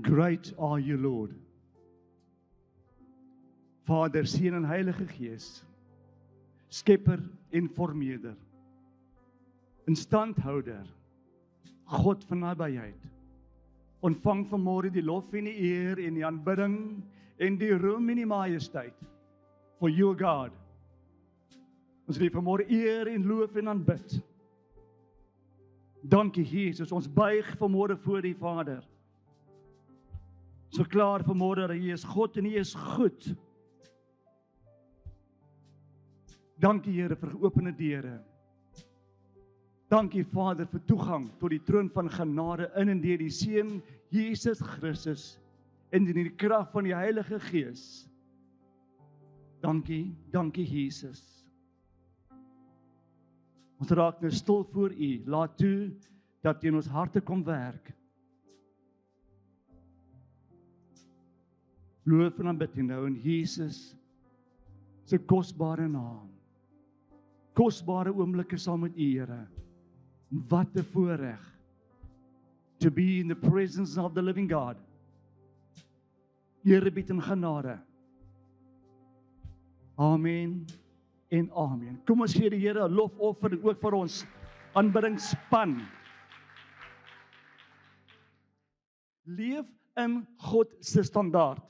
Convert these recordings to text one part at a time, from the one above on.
Great are you, Lord. Vader, Seun en Heilige Gees, Skepper en Vormeder, Instandhouder, God van nabyheid, ontvang vanmôre die lof en die eer en die aanbidding en die roem en die majesteit for you, God. Ons wil vanmôre eer en loof en aanbid. Dankie Jesus, ons buig vanmôre voor die Vader. Ons verklaar vanmôre dat U is God en U is goed. Dankie Here vir geopende deure. Dankie Vader vir toegang tot die troon van genade in en deur die Seun Jesus Christus en in die krag van die Heilige Gees. Dankie, dankie Jesus. Ons raak nou stil voor U. Laat toe dat U in ons harte kom werk. Loof en aanbid U nou in Jesus se kosbare naam. Kosbare oomblikke saam met U, Here. Wat 'n voorreg to be in the presence of the living God. Here bied in genade. Amen en amen. Kom ons gee die Here 'n lofoffer en ook vir ons aanbiddingsspan. Leef in God se standaard.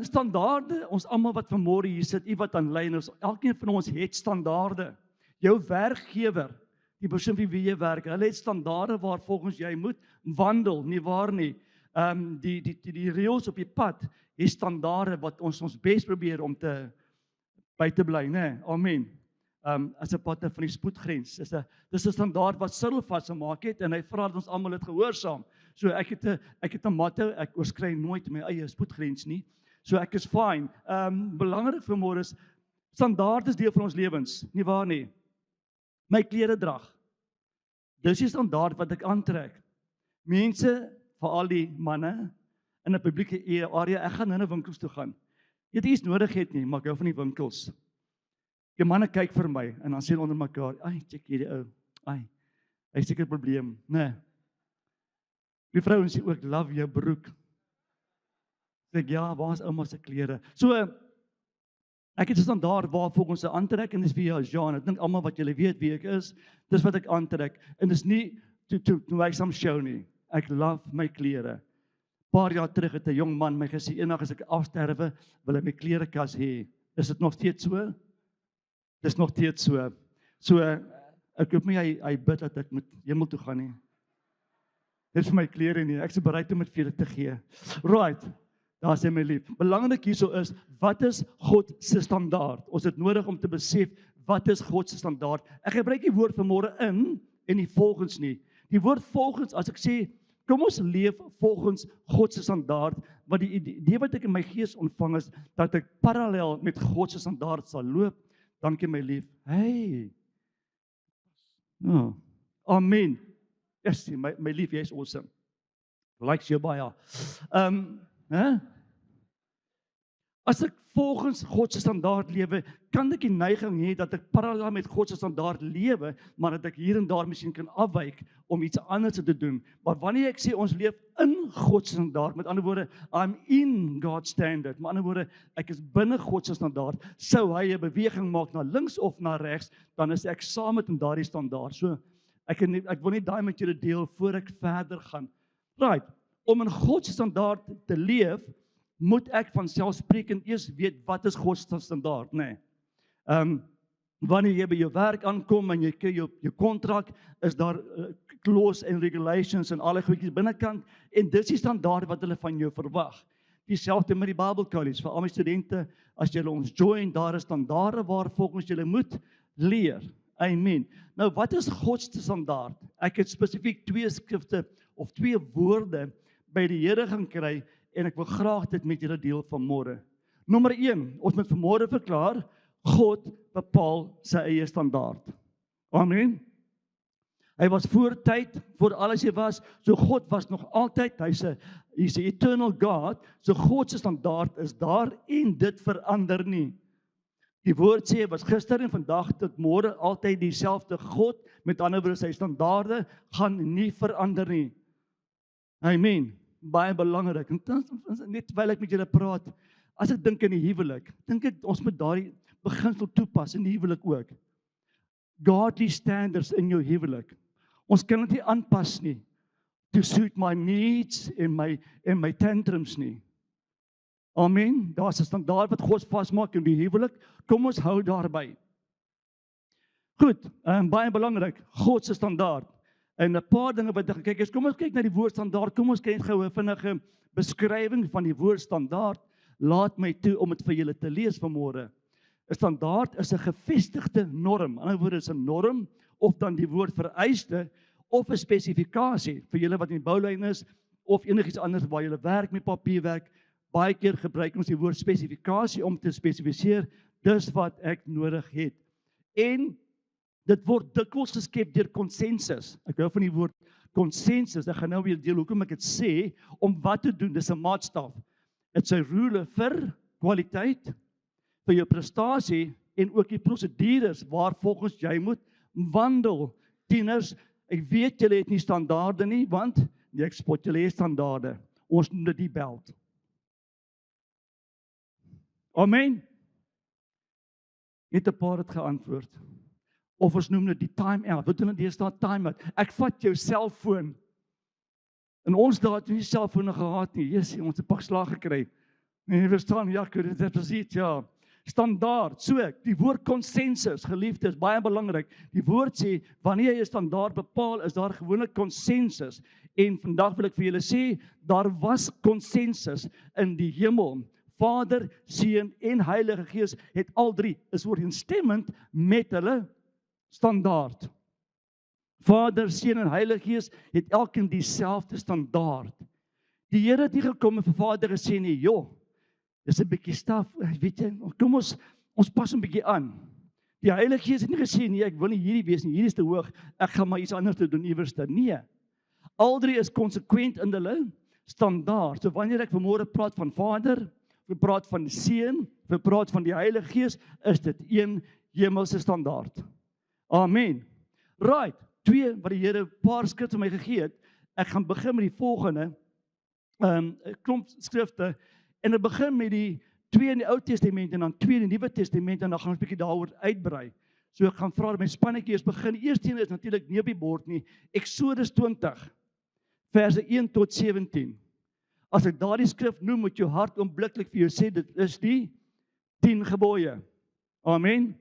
Standaarde, ons almal wat vanmôre hier sit, u wat aanlyn is, elkeen van ons het standaarde. Jou werkgewer, die persoon vir wie jy werk, hulle het standaarde waar volgens jy moet wandel, nie waar nie. Die reëls op die pad, is standaarde wat ons bes probeer om by te bly, né? Amen. As 'n pad van die spoedgrens. Dis 'n standaard wat Cyril vasgemaak het en hy vra dat ons almal dit gehoorsaam. So ek het 'n motto, ek oorskry nooit my eie spoedgrens nie. So ek is fine. Belangrik vir môre is standaard is deel van ons lewens, nie waar nie? My kleredrag. Dis die standaard wat ek aantrek. Mense, veral die manne in 'n publieke area, ek gaan nou na winkels toe gaan. Jy het iets nodig het nie, maar ek hou van die winkels. Die manne kyk vir my en dan sê hulle onder mekaar, "Ai, check hierdie ou. Ai, hy het seker 'n probleem." Nee. Die vrouens sê ook, "Love jou broek." Sê ek, "Ja, waar is ouma se klere?" So ek het 'n standaard waar volgens 'n aantrek en dis vir jou, Jean. Ek dink almal wat julle weet wie ek is, dis wat ek aantrek en dis nie to make some show nie. Ek love my klere. Paar jaar terug het 'n jong man my gesê, "Eendag as ek afsterwe, wil ek my klerekas hê." Is dit nog steeds so? Dis nog steeds so. So ek hoop nie hy bid dat ek moet hemel toe gaan nie. Dit is vir my klere nie. Ek is bereid om dit vir julle te gee. Right. Daar sê my lief. Belangrik hierso is, wat is God se standaard? Ons het nodig om te besef, wat is God se standaard? Ek gebruik die woord vanmôre in en nie volgens nie. Die woord volgens, as ek sê, kom ons leef volgens God se standaard, wat die idee wat ek in my gees ontvang is, dat ek parallel met God se standaard sal loop. Dankie my lief. Hey. Oh, amen. Yes, my lief, jy is awesome. Likes jou baie. As ek volgens God se standaard lewe, kan ek die neiging hê dat ek parallel met God se standaard lewe, maar dat ek hier en daar miskien kan afwyk om iets anders te doen. Maar wanneer ek sê ons leef in God se standaard, met ander woorde, I'm in God's standard, met ander woorde, ek is binne God se standaard, sou hy 'n beweging maak na links of na regs, dan is ek saam met in daardie standaard. So ek wil nie daai met julle deel voor ek verder gaan. Right, om in God se standaard te leef, moet ek van selfsprekend eers weet wat is God se standaard, nê? Wanneer jy by jou werk aankom en jy kry jou kontrak, is daar clause and regulations en alle goedjies binnekant en dis die standaard wat hulle van jou verwag. Dieselfde met die Bible College, vir al my studente, as julle ons join, daar is standaarde waar volgens julle moet leer. Amen. Nou, wat is God se standaard? Ek het spesifiek 2 skrifte of 2 woorde by die Here gaan kry en ek wil graag dit met julle deel vanmôre. Nommer 1, ons moet vanmôre verklaar, God bepaal sy eie standaard. Amen. Hy was voor tyd, voor alles hy was, so God was nog altyd, hy's 'n eternal God, so God se standaard is daar en dit verander nie. Die woord sê, hy was gister en vandag tot môre altyd dieselfde God, met ander woorde sy standaarde gaan nie verander nie. Amen. Baie belangrik. En dan, net terwyl ek met julle praat, as ek dink in die huwelik, dink ek ons moet daardie beginsel toepas in die huwelik ook. Godly standards in jou huwelik. Ons kan dit nie aanpas nie to suit my needs en my tantrums nie. Amen. Daar's 'n standaard wat God vasmaak in die huwelik. Kom ons hou daarby. Goed, baie belangrik, God se standaard. En 'n paar dinge wat ek gekyk het. Kom ons kyk na die woord standaard. Kom ons kyk gou 'n vinnige beskrywing van die woord standaard. Laat my toe om dit vir julle te lees vanmôre. 'n Standaard is 'n gevestigde norm. In ander woorde is 'n norm of dan die woord vereiste of 'n spesifikasie vir julle wat in die boulyn is of enigiets anders waar julle werk met papierwerk. Baie keer gebruik ons die woord spesifikasie om te spesifiseer dis wat ek nodig het. En dit word dikwels geskep deur konsensus. Ek hou van die woord konsensus. Ek gaan nou weer deel hoekom ek dit sê om wat te doen. Dis 'n maatstaf. Dit's 'n rule vir kwaliteit, vir jou prestasie en ook die prosedures waar volgens jy moet wandel. Tieners, ek weet julle het nie standaarde nie, want ek spot julle het standaarde. Ons noem dit die belt. Amen. Net 'n paar het geantwoord. Of ons noem dit die time out. Wat doen dit daar time out? Ek vat jou selfoon. En ons daar het nie selfone gehad nie. Jesus, ons het 'n pak slag gekry. En jy verstaan, ja, dit is presies, ja. Standaard. So, die woord konsensus, geliefdes, baie belangrik. Die woord sê wanneer jy 'n standaard bepaal, is daar gewoonlik konsensus. En vandag wil ek vir julle sê, daar was konsensus in die hemel. Vader, Seun en Heilige Gees het al drie is ooreenstemmend met hulle standaard. Vader, Seun en Heilige Gees het elkeen dieselfde standaard. Die Here het nie gekom en vir Vader gesê nie, joh, dis 'n bietjie staf, weet jy, kom ons pas 'n bietjie aan. Die Heilige Gees het nie gesê nie, ek wil nie hierdie wees nie, hierdie is te hoog, ek gaan maar iets anders te doen iewers dan. Nee. Al drie is konsekwent in hulle standaard. So wanneer ek vanmôre praat van Vader, we praat van die Seun, we praat van die Heilige Gees, is dit een hemelse standaard. Amen. Right, 2 wat die Here 'n paar skrifte vir my gegee het. Ek gaan begin met die volgende 'n klomp skrifte en dit begin met die 2 in die Ou Testament en dan 2 in die Nuwe Testament en dan gaan ons 'n bietjie daaroor uitbrei. So ek gaan vra dat my spannetjie eers begin. Die eerste een is natuurlik nie op die bord nie. Eksodus 20 verse 1 tot 17. As ek daardie skrif noem, moet jou hart onmiddellik vir jou sê dit is die 10 gebooie. Amen.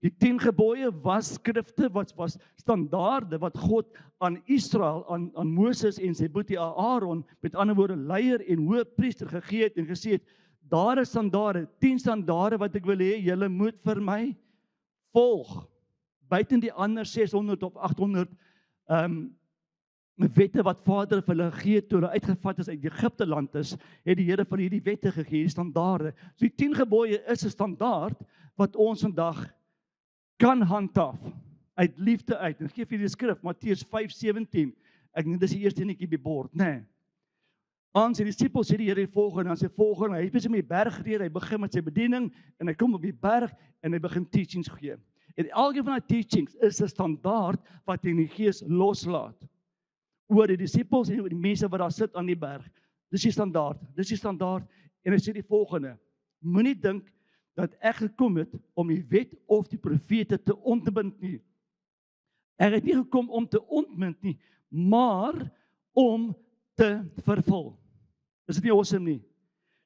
Die 10 gebooie was skrifte, wat was standaarde wat God aan Israel, aan Moses en sy boetie Aaron, met ander woorde leier en hoëpriester gegee het en gesê het, daar is standaarde, 10 standaarde wat ek wil hê, julle moet vir my volg. Buiten die ander 600 of 800 wette wat Vader vir hulle gegee het toe hulle uitgevat is uit Egipte land is, het die Here vir hierdie wette gegee, die standaarde. So die 10 gebooie is 'n standaard wat ons vandag kan handhaaf, uit liefde uit. En ek gee vir die skrif, Matteus 5:17, ek dink dis die eerste enetjie op die bord, nee. Aan sy disippels sê die Here volgende, aan sy volgende, hy het besig met die berg gereed, hy begin met sy bediening, en hy kom op die berg, en hy begin teachings gee. En elke van die teachings is 'n standaard wat hy in die Gees loslaat, oor die disippels en oor die mense wat daar sit aan die berg. Dis die standaard, en hy sê die volgende, moenie dink dat ek gekom het om die wet of die profete te ontbind nie. Ek het nie gekom om te ontbind nie, maar om te vervul. Is dit nie awesome nie?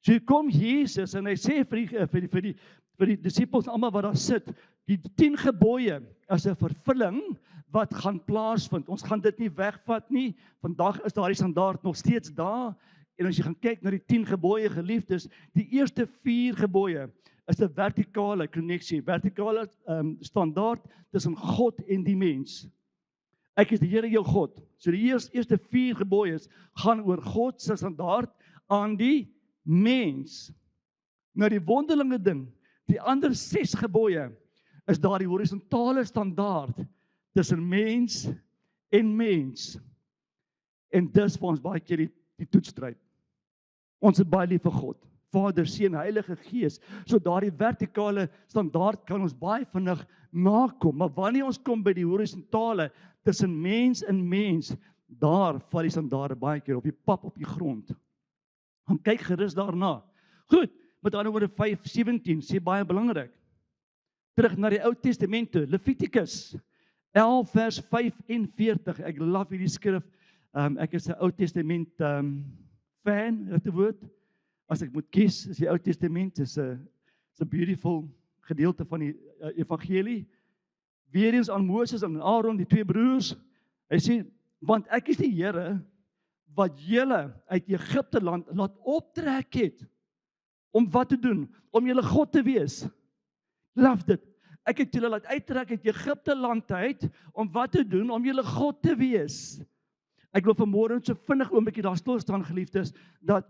So hier kom Jesus en hy sê vir die disippels almal wat daar sit, die 10 gebooie is 'n vervulling wat gaan plaasvind. Ons gaan dit nie wegvat nie. Vandag is daardie standaard nog steeds daar. En as jy gaan kyk na die 10 gebooie, geliefdes, die eerste 4 gebooie is 'n vertikale koneksie, vertikale standaard tussen God en die mens. Ek is die Here jou God. So die eerste 4 gebooie gaan oor God se standaard aan die mens. Nou die wonderlinge ding, die ander 6 gebooie is daar die horisontale standaard tussen mens en mens. En dis vir ons baie keer die toetsstryd. Ons is baie lief vir God, Vader, Seun, Heilige Gees. So daardie vertikale standaard kan ons baie vinnig nakom. Maar wanneer ons kom by die horisontale tussen mens en mens, daar val die standaarde baie keer op die pap op die grond. Gaan kyk gerus daarna. Goed, met ander woorde 5:17 sê baie belangrik. Terug na die Ou Testament toe, Levitikus 11 vers 45. Ek love hierdie skrif. Ek is 'n Ou Testament fan, regte woord. As ek moet kies, is die Ou Testament is 'n beautiful gedeelte van die evangelie. Weer eens aan Moses en Aaron, die twee broers. Hy sê, want ek is die Here wat julle uit Egipte land laat optrek het. Om wat te doen? Om julle God te wees. Love dit. Ek het julle laat uittrek uit Egipte land uit, om wat te doen? Om julle God te wees. Ek wil vanmôre so vinnig 'n bietjie daar stil staan, geliefdes, dat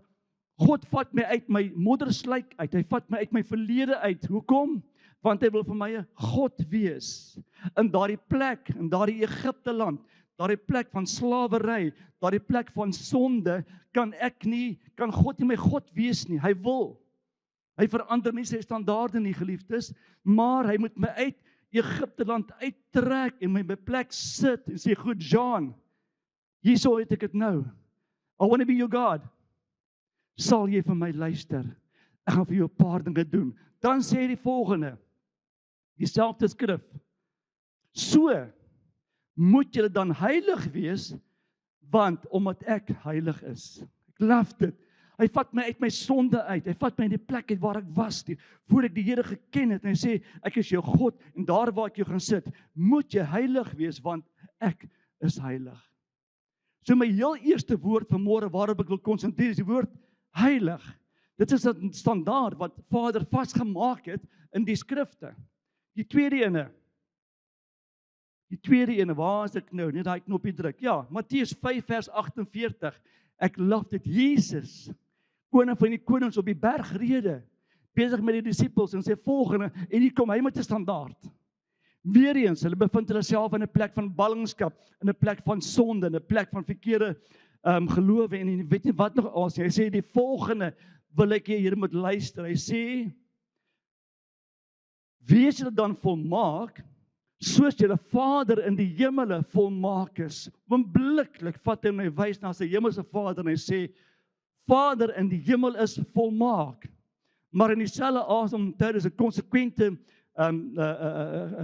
God vat my uit my moddersluik uit. Hy vat my uit my verlede uit. Hoekom? Want hy wil vir my 'n God wees. In daardie plek, in daardie Egipte land, daardie plek van slawery, daardie plek van sonde, kan God nie my God wees nie. Hy wil. Hy verander nie sy standaarde nie, geliefdes, maar hy moet my uit Egipte land uittrek en my by plek sit en sê, goed, John, hierso het ek dit nou. I want to be your God. Sal jy vir my luister? Ek gaan vir jou 'n paar dinge doen. Dan sê hy die volgende, dieselfde skrif. So moet julle dan heilig wees, want omdat ek heilig is. Ek love dit. Hy vat my uit my sonde uit. Hy vat my in die plek uit waar ek was, voor ek die Here geken het. En hy sê, ek is jou God, en daar waar ek jou gaan sit, moet jy heilig wees, want ek is heilig. So my heel eerste woord vanmôre waarop ek wil konsentreer is die woord heilig. Dit is 'n standaard wat Vader vasgemaak het in die skrifte. Die tweede ene, waar is ek nou? Net daai knoppie druk. Ja, Matteus 5 vers 48. Ek love dit. Jesus, koning van die konings op die bergrede, besig met die disippels en sê volgende, en hier kom hy met 'n standaard. Weereens, hulle bevind hulle self in 'n plek van ballingskap, in 'n plek van sonde, in 'n plek van verkeerde gelowe en weet nie wat nog als. Hy sê die volgende wil ek hier moet luister. Hy sê, wees julle dan volmaak, soos julle Vader in die hemele volmaak is. Oombliklik vat hy my wys na sy hemelse Vader en hy sê, Vader in die hemel is volmaak. Maar in dieselfde asem tyd is 'n konsekwente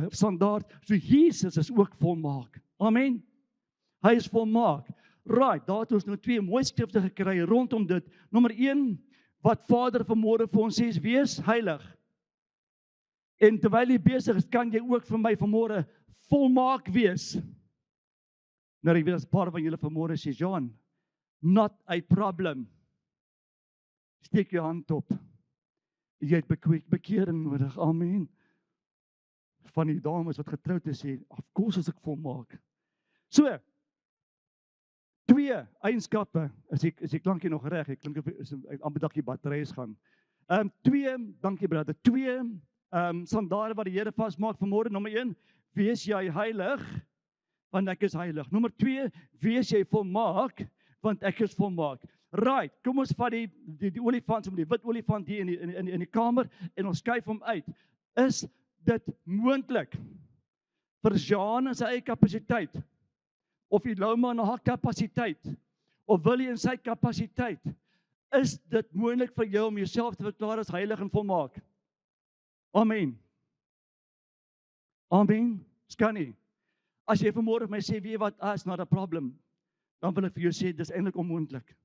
standaard. So Jesus is ook volmaak. Amen. Hy is volmaak. Right, daar het ons nou twee mooi skrifte gekry rondom dit. Nommer 1, wat Vader vanmôre vir ons sê is, wees heilig. En terwyl jy besig is, kan jy ook vir my vanmôre volmaak wees. Nou ek weet as 'n paar van julle vanmôre sê, John, not a problem. Steek jou hand op. Jy het bekering nodig. Amen. Van die dames wat getroud is sê, of course as ek volmaak. So, 2 eienskappe, is ek klankie nog reg, ek klink ek amper dink die batterye is gaan. 2, dankie brother, 2 standaarde wat die Here vasmaak vanmôre. Nommer 1, wees jy heilig, want ek is heilig. Nommer 2, wees jy volmaak, want ek is volmaak. Right, kom ons vat die olifant, die wit olifant hier in die kamer, en ons skuif hom uit. Is dit moontlik vir Jean in sy eie kapasiteit, of Iloma in haar kapasiteit, of Willie in sy kapasiteit, is dit moontlik vir jou om jouself te verklaar as heilig en volmaak? Amen. Amen. Kan nie. As jy vanmôre my sê, weet jy wat, is not a problem, dan wil ek vir jou sê, dis eintlik onmoontlik.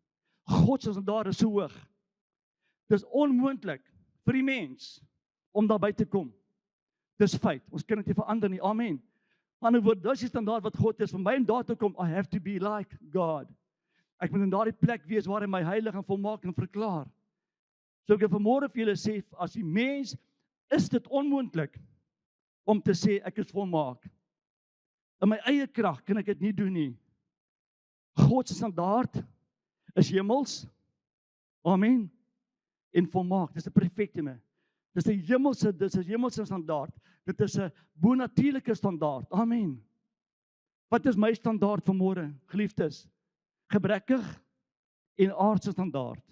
God se standaarde is so hoog. Dis onmoontlik vir die mens om daarby te kom. Dis feit. Ons kan dit nie verander nie. Amen. Aan die woord, dis die standaard wat God is vir my om daar te kom. I have to be like God. Ek moet in daardie plek wees waar hy my heilig en volmaak en verklaar. So ek wil vanmôre vir julle sê, as die mens, is dit onmoontlik om te sê ek is volmaak. In my eie krag kan ek dit nie doen nie. God se standaard is hemels. Amen. En volmaak. Dis 'n perfekte. Dis 'n hemelse standaard. Dit is 'n bonatuurlike standaard. Amen. Wat is my standaard vanmôre, geliefdes? Gebrekkig en aardse standaard.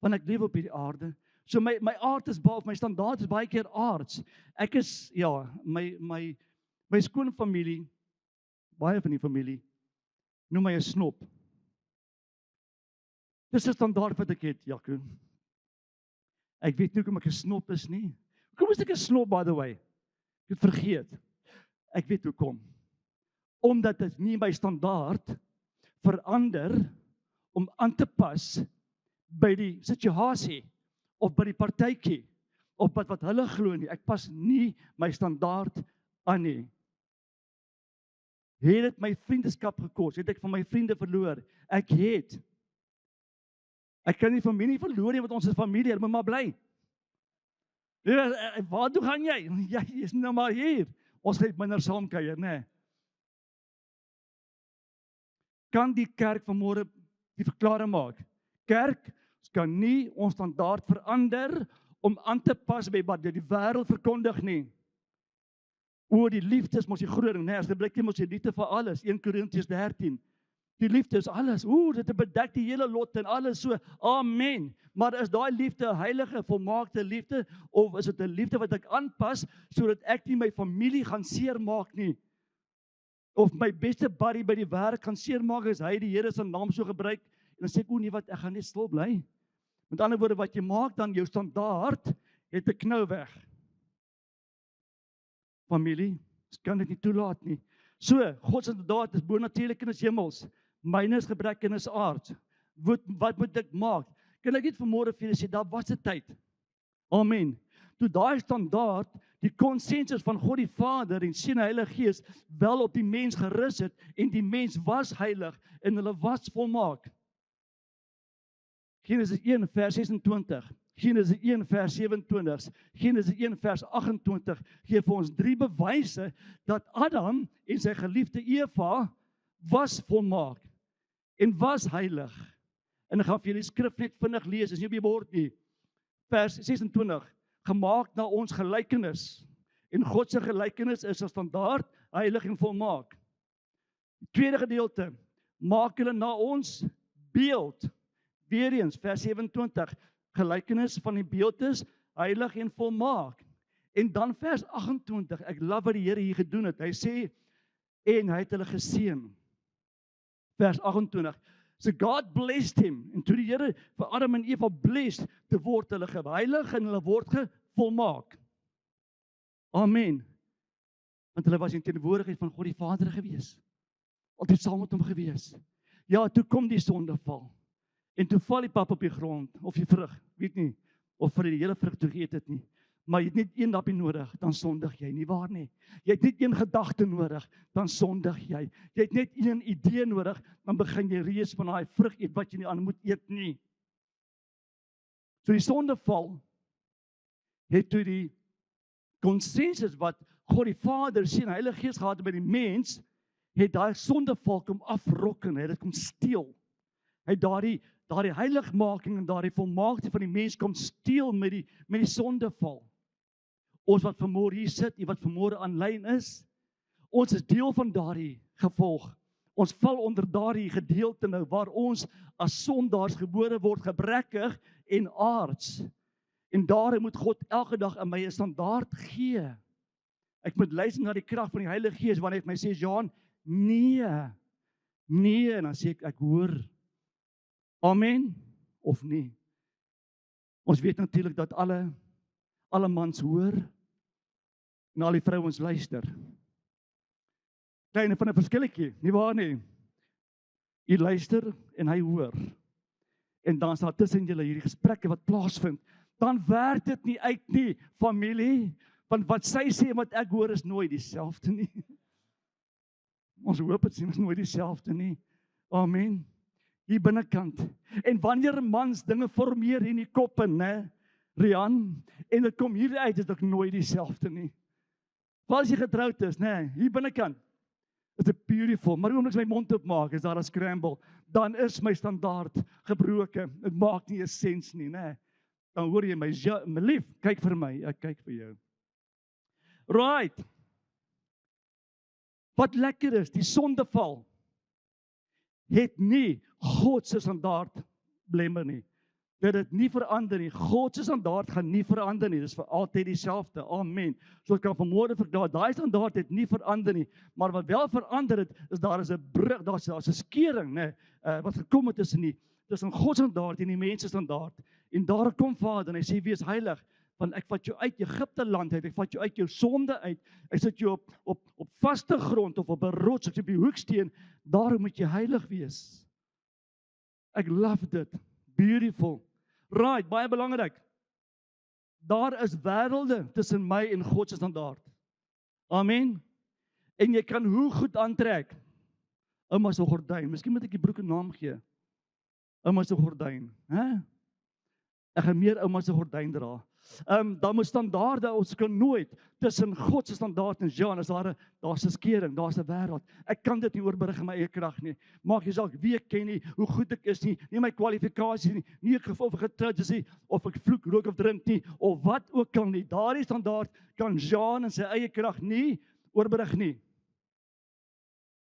Want ek leef op hierdie aarde. So my aard is my standaard is baie keer aards. Ek is, ja, my skoonfamilie, baie van die familie, Noem my 'n snop. Dis 'n standaard wat ek het, Jaco. Ek weet nie hoekom ek 'n snop is nie. Hoekom is ek 'n snop, by the way? Ek het vergeet. Ek weet hoekom. Omdat dit nie my standaard verander om aan te pas by die situasie of by die partytjie of wat hulle glo nie. Ek pas nie my standaard aan nie. Het dit my vriendeskap gekos? Het ek van my vriende verloor? Ek het. Ek kan nie familie verloor nie, want ons is familie, hulle moet maar bly. Waar toe gaan jy? Jy is nou maar hier. Ons gaan minder saam kuier, né? Kan die kerk vanmôre die verklaring maak? Kerk, ons kan nie ons standaard verander om aan te pas by wat die wêreld verkondig nie. Oor die liefde is mos die groot ding, né? As dit blyk jy mos die liefde vir alles, 1 Korintiërs 13. Die liefde is alles. Dit bedek die hele lot en alles so. Amen. Maar is daai liefde 'n heilige, volmaakte liefde of is dit 'n liefde wat ek aanpas sodat ek nie my familie gaan seermaak nie? Of my beste buddy by die werk gaan seermaak as hy die Here se naam so gebruik en dan sê ek nee wat, ek gaan net stil bly. Met ander woorde wat jy maak dan jou standaard het 'n knou weg. Familie, ons kan dit nie toelaat nie. So, God se standaard is bonatuurlik en is hemels. Myne is gebrek en is aard. Wat moet ek maak? Kan ek net vanmôre vir julle sê, daar was 'n tyd. Amen. Toe daai standaard, die konsensus van God die Vader en Seun en Heilige Gees wel op die mens gerus het en die mens was heilig en hulle was volmaak. Genesis 1 vers 26, Genesis 1 vers 27, Genesis 1 vers 28 gee vir ons 3 bewyse dat Adam en sy geliefde Eva was volmaak en was heilig. En ek gaan vir julle die skrif net vinnig lees, is nie op die bord nie. Vers 26, gemaak na ons gelykenis. En God se gelykenis is 'n standaard, heilig en volmaak. Die tweede gedeelte, maak hulle na ons beeld. Weereens, vers 27, gelykenis van die beeld is heilig en volmaak. En dan vers 28, ek love wat die Here hier gedoen het. Hy sê, en hy het hulle geseën. Vers 28, so God blessed him, en toe die Here vir Adam en Eva bless, te word hulle geheilig en hulle word gevolmaak. Amen. Want hulle was in teenwoordigheid van God die Vader gewees. Altyd saam met hom gewees. Ja, toe kom die sondeval. En toe val die pap op die grond, of die vrug, weet nie, of vir die hele vrug toe geëet het nie. Maar jy het net een dappie nodig, dan sondig jy, nie waar nie. Jy het net een gedagte nodig, dan sondig jy. Jy het net een idee nodig, dan begin jy reeds van daai vrug eet wat jy nie aan moet eet nie. So die sondeval het toe die konsensus wat God die Vader, Seun en Heilige Gees gehad het by die mens, het daai sondeval kom afrokken, het dit kom steel. Hy het daardie heiligmaking en daardie volmaakte van die mens kom steel met die sondeval. Ons wat vanmôre hier sit, die wat vanmôre aanlyn is, ons is deel van daardie gevolg. Ons val onder daardie gedeelte nou waar ons as sondaars gebore word, gebrekkig en aards. En daarom moet God elke dag aan my 'n standaard gee. Ek moet luister na die krag van die Heilige Gees wanneer hy vir my sê, Johan, nee, en dan sê ek hoor. Amen of nie? Ons weet natuurlik dat alle mans hoor en al die vrouens luister. Kleine van 'n verskilletjie, nie waar nie? Jy luister en hy hoor. En dan is daar tussen julle hierdie gesprekke wat plaasvind. Dan werk dit nie uit nie, familie, want wat sy sê en wat ek hoor is nooit dieselfde nie. Ons hoop dit is nooit dieselfde nie. Amen. Hier binnekant. En wanneer mans dinge formeer in die koppe, né, Rian, en dit kom hier uit, is dit nooit dieselfde nie. Wat as jy getroud is, né, hier binnekant, is dit beautiful, maar omdat ek my mond oopmaak, is daar 'n scramble, dan is my standaard gebroken. Dit maak nie 'n sens nie, né. Dan hoor jy my lief, kyk vir my, ek kyk vir jou. Right. Wat lekker is, die sondeval het nie God se standaard blemmer nie. dat dit nie verander nie. God se standaard gaan nie verander nie. Dis vir altyd dieselfde. Amen. So ek kan vanmôre verklaar, daai standaard het nie verander nie, maar wat wel verander het, is daar is 'n brug, daar's 'n skering, nê, wat gekom het tussen God se standaard en die mense standaard. En daar kom Vader en hy sê wees heilig, want ek vat jou uit Egipte land uit, ek vat jou uit jou sonde uit. Ek sit jou op vaste grond of op 'n rots, op die hoeksteen, daarom moet jy heilig wees. Ek love dit. Beautiful. Right, baie belangrik. Daar is wêrelde tussen my en God se standaard. Amen. En jy kan hoe goed aantrek. Ouma se gordyn. Miskien moet ek die broek 'n naam gee. Ouma se gordyn, hè? Ek gaan meer ouma se gordyn dra. Dan moet standaarde, ons kan nooit tussen God se standaard en Jean, as daar's 'n skering, daar's 'n wêreld. Ek kan dit nie oorbrug in my eie krag nie. Maak jy saak wie ek ken nie, hoe goed ek is nie, nie my kwalifikasies nie ek of ek getroud is nie, of ek vloek, rook of drink nie, of wat ook al nie. Daardie standaard kan Jean in sy eie krag nie oorbrug nie.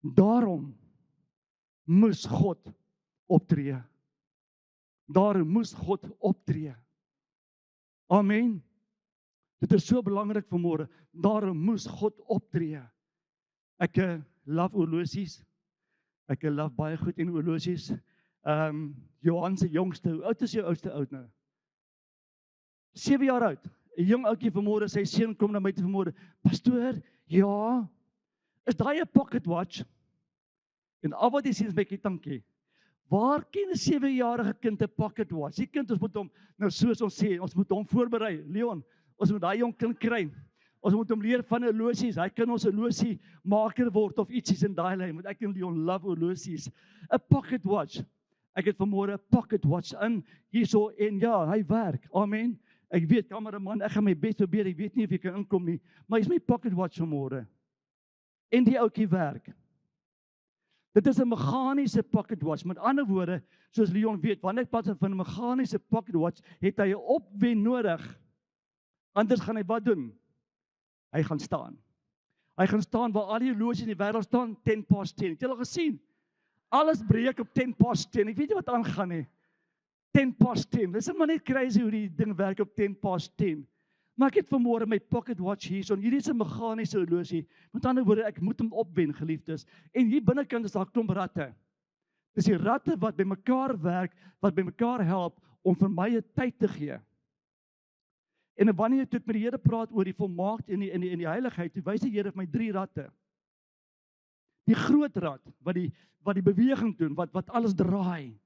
Daarom moes God optree. Daarom moes God optree. Amen. Dit is so belangrik vanmôre. Daarom moes God optree. Ek love horlosies. Ek love baie goed in horlosies. Johan se jongste, hoe oud is jou oudste oud nou? 7 jaar oud. 'n Jong ouetjie vanmôre, sy seun kom na my toe vanmôre. Pastoor, ja, is daai 'n pocket watch? En al wat hy sê is my tankie. Waar ken 'n 7-jarige kind 'n pocket watch? Die kind, ons moet hom, nou soos ons sê, ons moet hom voorberei. Leon, ons moet daai jong kind kry. Ons moet hom leer van horlosies. Hy kan ons 'n horlosie maker word of ietsie's in daai lyn. Want ek en Leon love horlosies. 'n Pocket watch. Ek het vanmôre 'n pocket watch in hierso en ja, hy werk. Amen. Ek weet, kameraman, ek gaan my bes probeer. Ek weet nie of jy kan inkom nie, maar hy's my pocket watch vanmôre. En die ouetjie werk. Dit is 'n meganiese pocket watch. Met ander woorde, soos Leon weet, wanneer ek praat van 'n meganiese pocket watch, het hy 'n opwen nodig. Anders gaan hy wat doen? Hy gaan staan. Hy gaan staan waar al die horlosies in die wêreld staan, 10:10. Het jy al gesien? Alles breek op 10:10. Ek weet nie wat aangaan nie. 10:10. Dis maar net crazy hoe die ding werk op 10:10. Maar ek het vanmôre my pocket watch hier, so hierdie is 'n meganiese horlosie. Met ander woorde, ek moet hom opwen, geliefdes. En hier binnekant is daar 'n klomp ratte. Dis die ratte wat by mekaar werk, wat by mekaar help om vir my 'n tyd te gee. En wanneer ek met die Here praat oor die volmaak en die heiligheid, toe wys die Here vir my 3 ratte. Die groot rat wat die beweging doen, wat alles draai.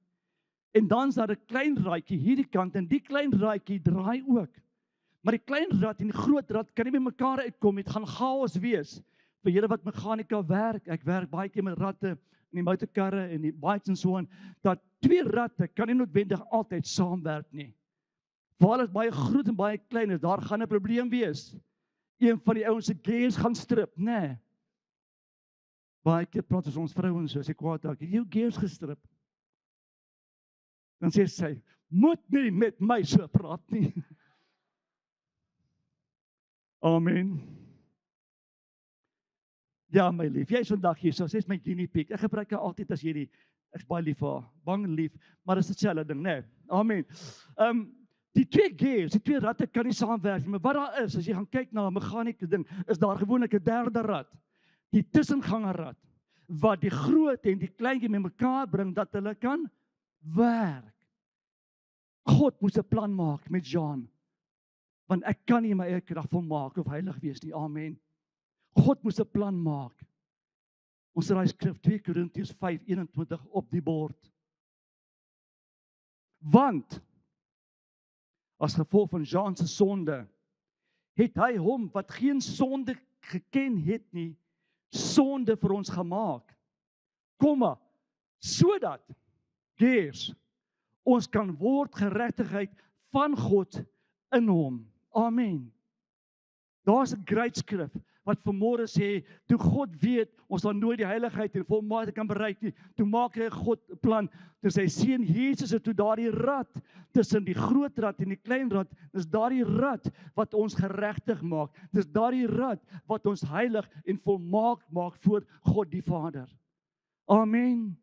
En dan is daar 'n klein raadjie hierdie kant en die klein raadjie draai ook. Maar die klein rat en die groot rat kan nie by mekaar uitkom, dit gaan chaos wees. Vir julle wat meganika werk, ek werk baie keer met ratte in die motorkarre en die bikes en so aan, dat 2 ratte kan nie noodwendig altyd saamwerk nie. Waar is baie groot en baie klein is, daar gaan 'n probleem wees. Een van die ouens se gears gaan strip, nê. Nee. Baie keer praat ons vrouens so, sy kwaad raak, jou gears gestrip. Dan sê sy, moet nie met my so praat nie. Amen. Ja, my lief, jy is vandag hier, so sy's my guinea pig. Ek gebruik haar altyd as hierdie, ek's baie lief vir haar, bang en lief, maar dit is dieselfde ding, né? Nee. Amen. Die 2 gears, die 2 ratte kan nie saamwerk nie, maar wat daar is, as jy gaan kyk na 'n meganiese ding, is daar gewoonlik 'n derde rat, die tussengangerrat, wat die groot en die kleintjie met mekaar bring, dat hulle kan werk. God moes 'n plan maak met Jean, want ek kan nie my eie krag volmaak of heilig wees nie, amen. God moes 'n plan maak. Ons het daai skrif 2 Korintiërs 5:21 op die bord. Want as gevolg van Jean se sonde, het hy hom wat geen sonde geken het nie, sonde vir ons gemaak. Komma, sodat ons kan word geregtigheid van God in hom. Amen. Daar's 'n great skrif wat vanmôre sê, toe God weet, ons sal nooit die heiligheid en volmaaktheid kan bereik nie, toe maak hy God 'n plan, toe sy seun Jesus het toe daardie rat, tussen die groot rat en die klein rat, is daardie rat wat ons geregtig maak, dis daardie rat wat ons heilig en volmaak maak voor God die Vader. Amen.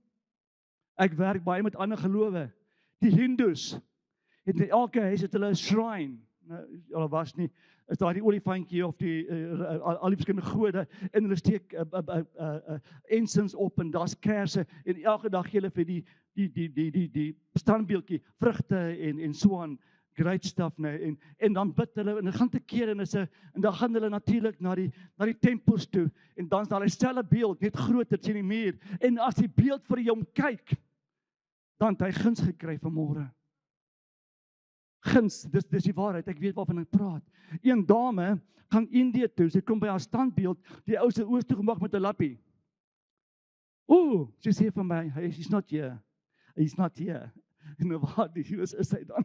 Ek werk baie met ander gelowe, die Hindus, het elke huis het hulle 'n shrine. Nou, hulle was nie, is daar die olifantjie of die al die verskillende gode, en hulle steek incense op, en daar's kersse, en elke dag gee hulle vir die standbeeldjie vrugte en so aan, great stuff, nee, en dan bid hulle, en dit gaan te keer, en dan gaan hulle natuurlik na die tempels toe, en dan is daar 'n selfe beeld, net groter teen die muur, en as die beeld vir jou kyk, dan het hy guns gekry vanmôre. Guns, dis die waarheid, ek weet waarvan ek praat. Een dame gaan Indië toe, sy kom by haar standbeeld, die ou se oë toegemaak met 'n lappie. Sy sê vir my, he's not here. He's not here. En waar is hy dan?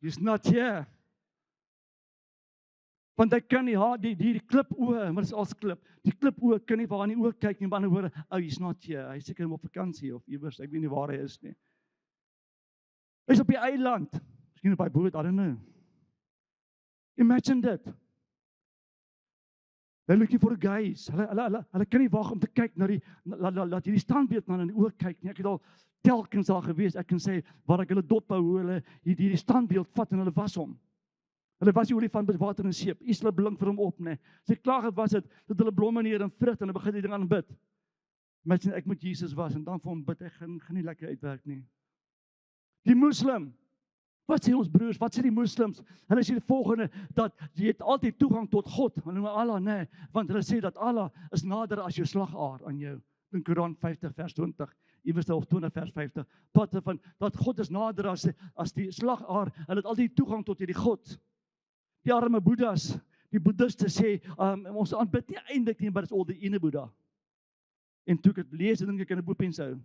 He's not here. Want hy kan nie die klip oë, maar dit is als klip. Die klip oë kan nie waar in die oë kyk nie, maar ander woorde, he's not here. Hy seker op vakansie of iewers, ek weet nie waar hy is nie. Hy's op die eiland. Miskien op hy boot, I don't know. Imagine that. They're looking for guys. Hulle kan nie wag om te kyk na laat hierdie standbeeld na in die oë kyk nie. Ek het al telkens daar gewees. Ek kan sê waar ek hulle dophou, hoe hulle hierdie standbeeld vat en hulle was hom. Hulle was die olifant met water en seep. Iets hulle blink vir hom op, nee. Sy klaar gewas het dat hulle blomme neer en vrug en hulle begin die ding aan bid. Mense, ek moet Jesus was en dan vir hom bid. Ek gaan nie lekker uitwerk nie. Die moslim, wat sê ons broers, wat sê die moslims? Hulle sê die volgende, dat jy het altyd toegang tot God, hulle noem Allah, nee, want hulle sê dat Allah is nader as jou slagaar aan jou. In Koran 50 vers 20, iewers of 20 vers 50, praat van, dat God is nader as die slagaar, hulle het altyd toegang tot hierdie God. Die arme boeddhas, die boeddhiste sê, ons aanbid nie eintlik nie, maar dit is al die ene boeddha. En toe ek het lees, dink ek in 'n boekpens hou.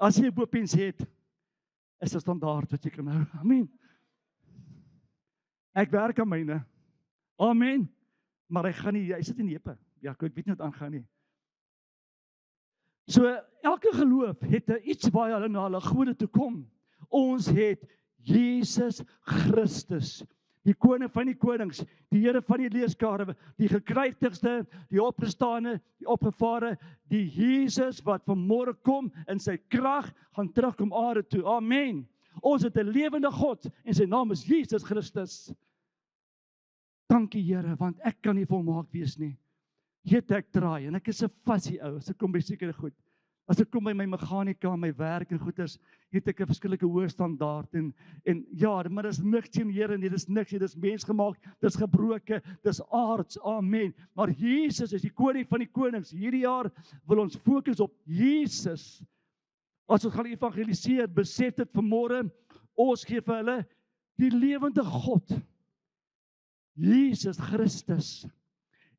As jy 'n boekpens het, is dit standaard wat jy kan hou. Amen. Ek werk aan myne. Amen. Maar hy sit in die hepe. Ja, ek weet nie wat aangaan nie. So, elke geloof het iets waar hulle na hulle gode toe kom. Ons het Jesus Christus, die koning van die konings, die Here van die leeskare, die gekruisigde, die opgestane, die opgevare, die Jesus wat vanmôre kom in sy krag gaan terugkom aarde toe. Amen. Ons het 'n lewende God en sy naam is Jesus Christus. Dankie Here, want ek kan nie volmaak wees nie. Ek draai en ek is 'n fasie ou, as ek kom by sekere goed. As ek kom by my meganika, my werk en goeders, het ek 'n verskillike hoë standaard en ja, maar dis niks teen Here nie, dis niks, dis mensgemaak, dis gebroke, dis aards. Amen. Maar Jesus is die koning van die konings. Hierdie jaar wil ons fokus op Jesus. As ons gaan evangeliseer, besef dit vanmôre, ons gee vir hulle die lewende God, Jesus Christus.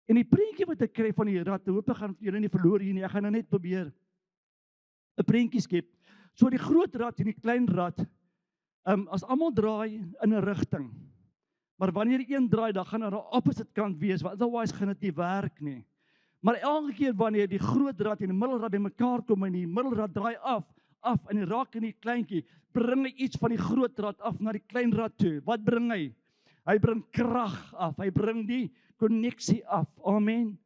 En die prentjie wat ek kry van die rat, hoop ek gaan julle nie verloor hier nie, ek gaan nou net probeer 'n prentjie skep. So die groot rat en die klein rat, as almal draai in 'n rigting, maar wanneer een draai, dan gaan daar 'n opposite kant wees, want otherwise gaan dit nie werk nie. Maar elke keer wanneer die groot rat en die middelrad bymekaar kom en die middelrad draai af en die raak in die kleintjie, bring hy iets van die groot rat af na die klein rat toe. Wat bring hy? Hy bring krag af, hy bring die koneksie af. Amen.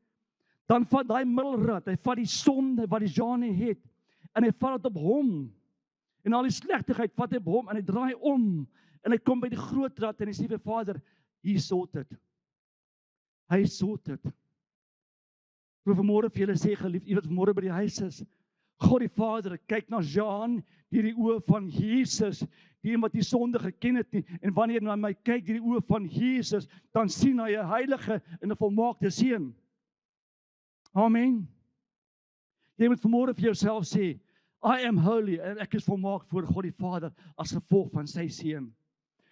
Dan vat daai middelrad, hy vat die sonde wat die Jane het, en hy vat dit op hom. En al die slegtigheid vat hy op hom en hy draai om en hy kom by die groot rat en hy sê vir Vader, he sorted. Hy sorted. Ek wil vanmôre vir julle sê, geliefd, wat vanmôre by die huis is, God die Vader kyk na Jean deur die oë van Jesus, die een wat die sonde geken het nie, en wanneer hy na my kyk deur die oë van Jesus, dan sien hy 'n heilige en 'n volmaakte seun. Amen. Jy moet vanmôre vir jouself sê, I am holy, en ek is volmaak voor God die Vader as gevolg van sy seun.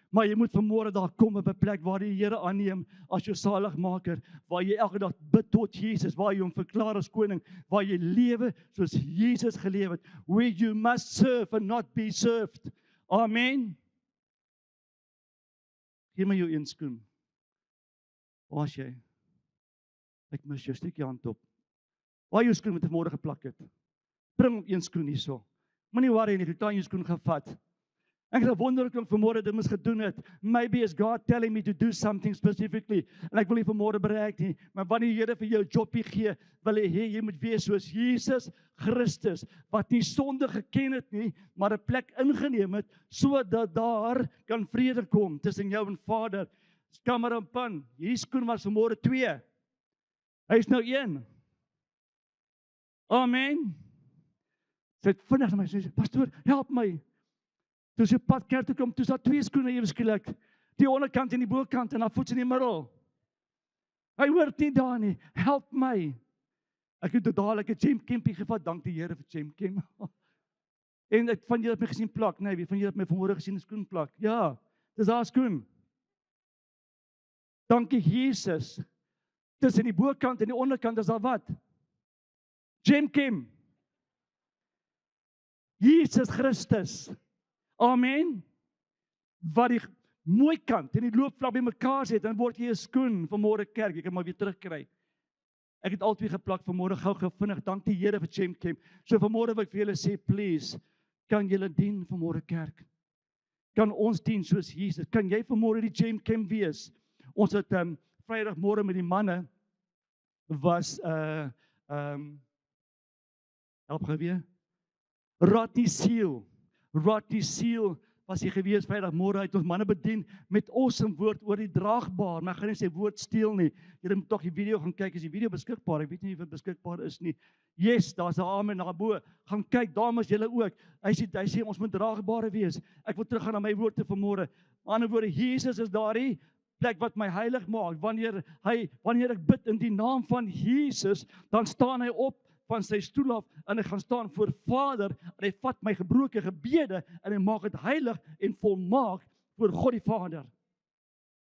Maar jy moet vanmôre daar kom op 'n plek waar die Here aanneem as jou saligmaker, waar jy elke dag bid tot Jesus, waar jy hom verklaar as koning, waar jy lewe soos Jesus geleef het, where you must serve and not be served. Amen. Gee my jou een skoen. Waar is jy? Ek mis jou, steek jou hand op. Waar jou skoen wat ek vanmôre geplak het? Bring een skoen hierso. Moenie worry nie, ek het jou skoen gevat. Ek het wonder ek vanmôre dit mos gedoen het. Maybe is God telling me to do something specifically. En ek wil nie vanmôre bereik nie, maar wanneer die Here vir jou 'n jobbie gee, wil hy hê jy moet wees soos Jesus Christus, wat nie sonde geken het nie, maar 'n plek ingeneem het sodat daar kan vrede kom tussen jou en Vader. Kamer en pan. Hierdie skoen was vanmôre 2. Hy's nou 1. Amen. Sy het vinnig na my sê, pastoor, help my. Toe sy pad kerk toe kom, toe is daar 2 skoene ewe skielik. Die onderkant en die bokant en haar voet in die middel. Hy hoort nie daar nie. Help my. Ek het dadelik 'n Jem Kempie gevat. Dank die Here vir Jem Kemp. En ek van julle het my gesien plak, nee, wie van julle het my vanmôre gesien 'n skoen plak? Ja, dis haar skoen. Dankie Jesus. Tussen die bokant en die onderkant is daar wat? Jem Kemp. Jesus Christus. Amen. Wat die mooi kant en die loopvlak by mekaar sit, dan word jy 'n skoen vanmôre kerk. Jy kan maar weer terugkry. Ek het altyd geplak vanmôre gou vinnig. Dank die Here vir Jem Kemp. So vanmôre wil ek vir julle sê, please, kan julle dien vanmôre kerk? Kan ons dien soos Jesus? Kan jy vanmôre die Jem Kemp wees? Ons het Vrydagmôre met die manne was help gou weer. Rodney Seal was hy gewees Vrydagmôre uit ons manne bedien met awesome woord oor die draagbaar. Maar ek gaan nie sy woord steel nie. Julle moet tog die video gaan kyk. Is die video beskikbaar? Ek weet nie of dit beskikbaar is nie. Yes, daar's 'n amen daarbo. Gaan kyk, dames julle ook. Hy sê ons moet draagbare wees. Ek wil teruggaan na my woorde vanmôre. Aan ander woorde, Jesus is daardie plek wat my heilig maak. Wanneer ek bid in die naam van Jesus, dan staan hy op van sy stoel af en hy gaan staan voor Vader en hy vat my gebroke gebede en hy maak dit heilig en volmaak voor God die Vader.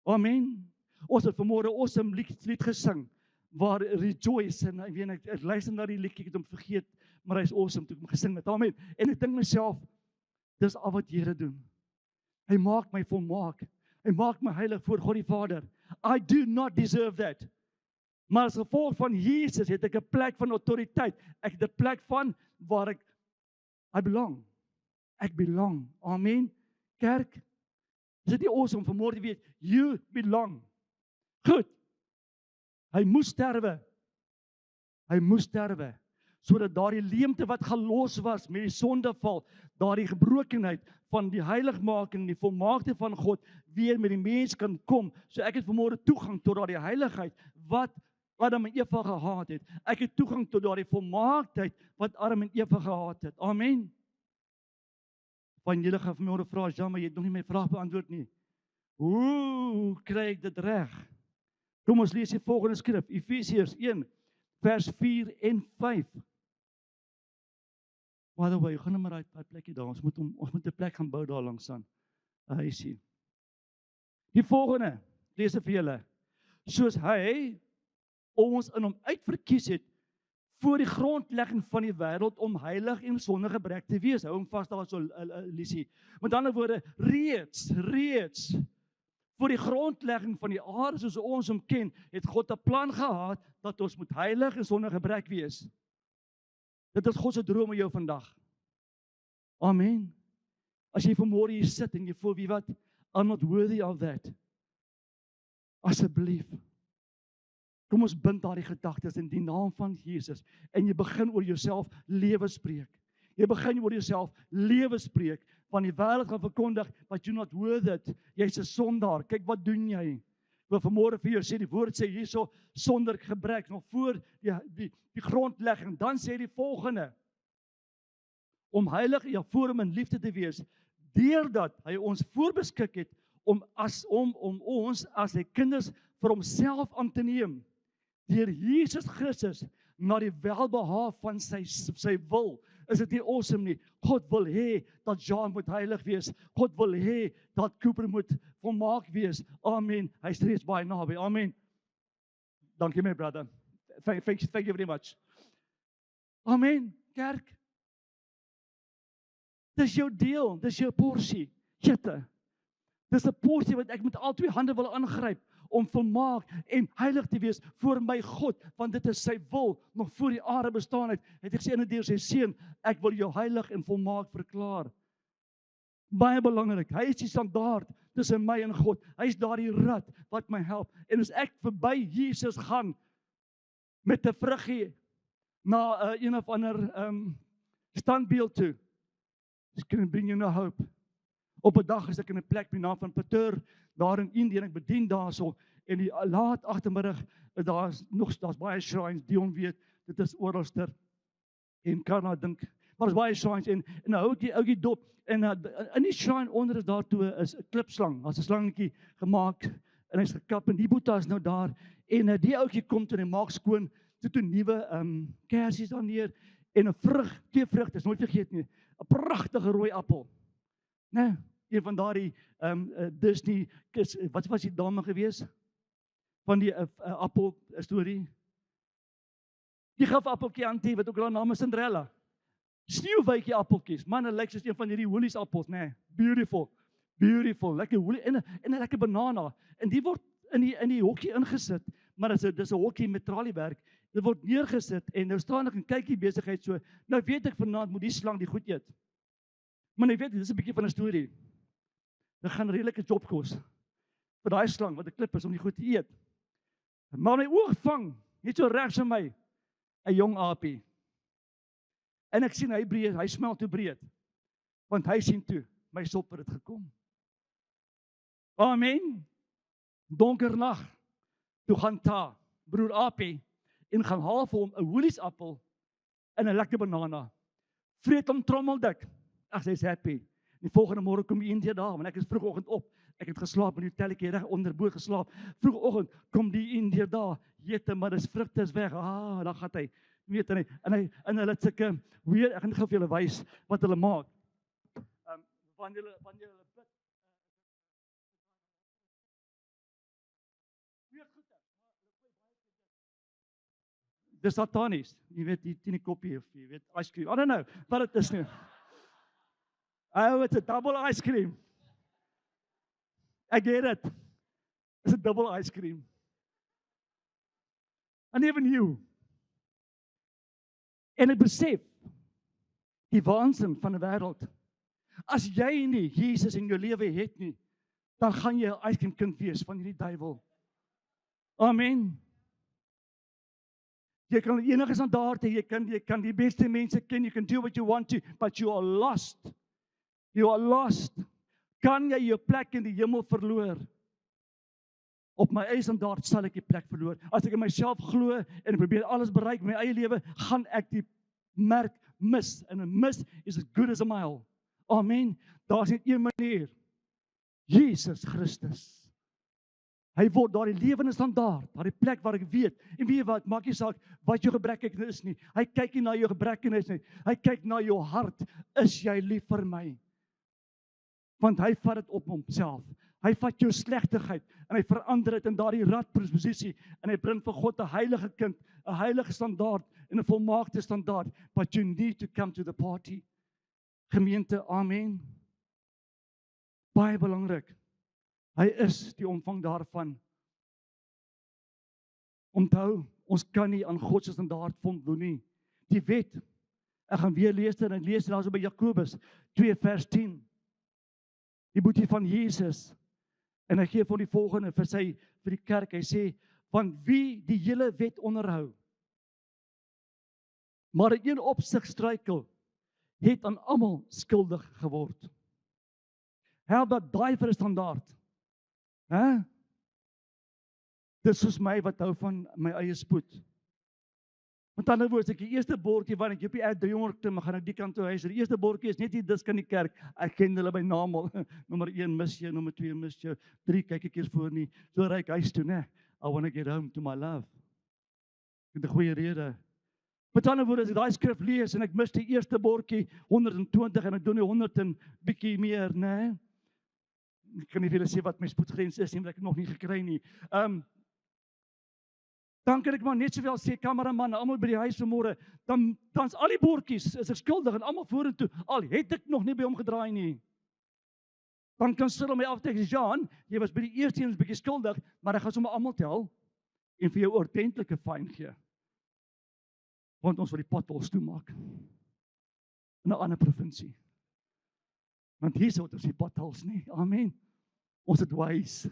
Amen. Ons het vanmôre 'n awesome lied gesing waar rejoice en ek luister na die liedjie, ek het hom vergeet, maar hy's awesome toe ek hom gesing het. Amen. En ek dink myself, dis al wat die Here doen. Hy maak my volmaak. Hy maak my heilig voor God die Vader. I do not deserve that. Maar as gevolg van Jesus het ek 'n plek van autoriteit. Ek het 'n plek van waar I belong. Ek belong. Amen. Kerk, is dit nie awesome vanmôre te weet, you belong. Goed. Hy moes sterwe. Sodat daardie leemte wat gelos was met die sondeval, daardie gebrokenheid van die heiligmaking en die volmaakte van God weer met die mens kan kom. So ek het vanmôre toegang tot daardie heiligheid wat Adam en Eva gehaat het. Ek het toegang tot daardie volmaaktheid wat Adam en Eva gehaat het. Amen. Van julle gaan vanmôre vra, jammer, jy het nog nie my vraag beantwoord nie. Hoe kry ek dit reg? Kom ons lees die volgende skrif, Efesiërs 1 vers 4 en 5. By the way, gaan nou maar uit plekkie daar. Ons moet 'n plek gaan bou daar langs aan. Hy sien. Die volgende, lees dit vir julle. Soos hy ons in hom uitverkies het voor die grondlegging van die wêreld om heilig en sonder gebrek te wees. Hou hom vas daar so Lisie. Met ander woorde, reeds voor die grondlegging van die aarde soos ons hom ken, het God 'n plan gehad dat ons moet heilig en sonder gebrek wees. Dit is God se droom vir jou vandag. Amen. As jy vanmôre hier sit en jy voel wie wat, I'm not worthy of that. Asseblief. Kom ons bind daardie gedagtes in die naam van Jesus en jy begin oor jouself lewe spreek. Jy begin oor jouself lewe spreek, van die wêreld gaan verkondig wat you not worth it. Jy's 'n sondaar. Kyk wat doen jy? Ek wil vanmôre vir jou sê, die woord sê hierso sonder gebrek, nog voor die grondlegging. Dan sê die volgende: om heilig, ja, voor hom in liefde te wees, deurdat hy ons voorbeskik het om ons as sy kinders vir homself aan te neem. Deur Jesus Christus na die welbehaag van sy wil. Is dit nie awesome nie? God wil hê dat Jean moet heilig wees. God wil hê dat Cooper moet volmaak wees. Amen. Hy is reeds baie naby. Amen. Dankie my brother. Thank you very much. Amen. Kerk. Dis jou deel, dis jou porsie. Jette. Dis 'n porsie wat ek met al twee hande wil aangryp om volmaak en heilig te wees voor my God, want dit is sy wil, nog voor die aarde bestaan het. Het hy gesê in deur sy seun, ek wil jou heilig en volmaak verklaar. Baie belangrik. Hy is die standaard tussen my en God. Hy is daardie rad wat my help. En as ek verby Jesus gaan met 'n vruggie na een of ander standbeeld toe, it's going to bring you no hope. Op 'n dag is ek in 'n plek met die naam van Pateur, daar in Indië, en ek bedien daarso, en die laat agtermiddag, daar's baie shrines, Dion weet, dit is oralster, en Karna dink, maar daar's baie shrines, en nou hou ek die ouetjie dop, en in die shrine onder is daartoe is 'n klipslang, daar's 'n slangetjie gemaak, en hy's gekap, en die boeta is nou daar, en die ouetjie kom toe en hy maak skoon, toe nuwe kersies daar neer, en 'n twee vrugte, is nooit vergeet nie, 'n pragtige rooi appel, né? Een van daardie Disney, wat was die dame gewees? Van die appel storie. Die gaf appeltjie aan die, wat ook al haar naam is Cinderella. Sneeuwwitjie appeltjies. Man, dit lyk soos een van hierdie Woolies appels, né? Beautiful. Beautiful. Lekker Woolies en 'n lekker banana. En die word in die hokkie ingesit, maar dis 'n hokkie met traliewerk. Dit word neergesit en nou staan ek en kyk die besigheid so. Nou weet ek vanaand moet die slang die goed eet. Maar jy weet, dis 'n bietjie van 'n storie. Dit gaan 'n redelike job kos vir daai slang wat 'n klip is om die goed te eet. Maar my oog vang, net so regs vir my, 'n jong aapie. En ek sien hy smel toe breed. Want hy sien toe, my sopper het gekom. Amen. Donker nag. Toe gaan broer aapie, en gaan haal vir hom 'n Woolies appel en 'n lekker banana. Vreet hom trommeldik. Ag, sy's happy. Die volgende môre kom die Indiër daar, want ek is vroegoggend op. Ek het geslaap in die hotelletjie reg onder bo geslaap. Vroegoggend kom die Indiër daar, jette, maar dis vrugte is weg. Dan gaan hy. Weet en hulle het sulke weer, ek gaan gou vir julle wys wat hulle maak. Wanneer hulle bid. Weer goed. Dis satanies. Jy weet, die tien koppie of jy weet, ice cream. I don't know, wat dit is nie. It's a double ice cream. I get it. It's a double ice cream. I never knew. En ek besef die waansin van die wêreld. As jy nie Jesus in jou lewe het nie, dan gaan jy 'n ice cream kind wees van hierdie duiwel. Amen. Jy kan enige standaard hê, jy kan die beste mense ken, you can do what you want to, but you are lost. You are lost. Kan jy jou plek in die hemel verloor? Op my eie standaard sal ek die plek verloor. As ek in myself glo en ek probeer alles bereik in my eie lewe, gaan ek die merk mis. En 'n mis is as good as a mile. Amen. Daar's net een manier. Jesus Christus. Hy word daardie lewende standaard, daardie plek waar ek weet. En weet jy wat, maak nie saak wat jou gebrek is nie. Hy kyk nie na jou gebrek nie. Hy kyk na jou hart. Is jy lief vir my? Want hy vat dit op homself. Hy vat jou slegtigheid en hy verander dit in daardie radposisie en hy bring vir God 'n heilige kind, 'n heilige standaard en 'n volmaakte standaard. But you need to come to the party. Gemeente, amen. Baie belangrik. Hy is die omvang daarvan. Onthou, ons kan nie aan God se standaard voldoen nie. Die wet, ek gaan weer lees dit en lees daarso by Jakobus 2 vers 10. Die boetie van Jesus. En hy gee vir die volgende vir die kerk. Hy sê, want wie die hele wet onderhou, maar in een opsig struikel, het aan almal skuldig geword. Hou dat daai vir 'n standaard. Dis soos my wat hou van my eie spoed. Met ander woorde, ek die eerste bordjie wat ek op die R300 klim, gaan ek die kant toe huis. Die eerste bordjie is net die disk in die kerk. Ek ken hulle by naam al. Nommer 1 mis jy, nommer 2 mis jy, 3 kyk ek eers voor nie. So ry ek huis toe, né? I want to get home to my love. Dit is 'n goeie rede. Met ander woorde, as ek daai skrif lees en ek mis die eerste bordjie 120 en ek doen die 100 en bietjie meer, né? Ek kan nie vir julle sê wat my spoedgrens is nie, want ek het nog nie gekry nie. Dan kan ek maar net sowel sê, kameraman, almal by die huis vanmôre, dan's al die bordjies is skuldig en almal vorentoe, al het ek nog nie by hom gedraai nie. Dan kan Cyril my aftek, Jean, jy was by die eerste een 'n bietjie skuldig, maar ek gaan sommer almal tel en vir jou ordentlike fyn gee. Want ons wil die potholes toemaak in 'n ander provinsie. Want hier sou ons die potholes nie. Amen. Ons het ways.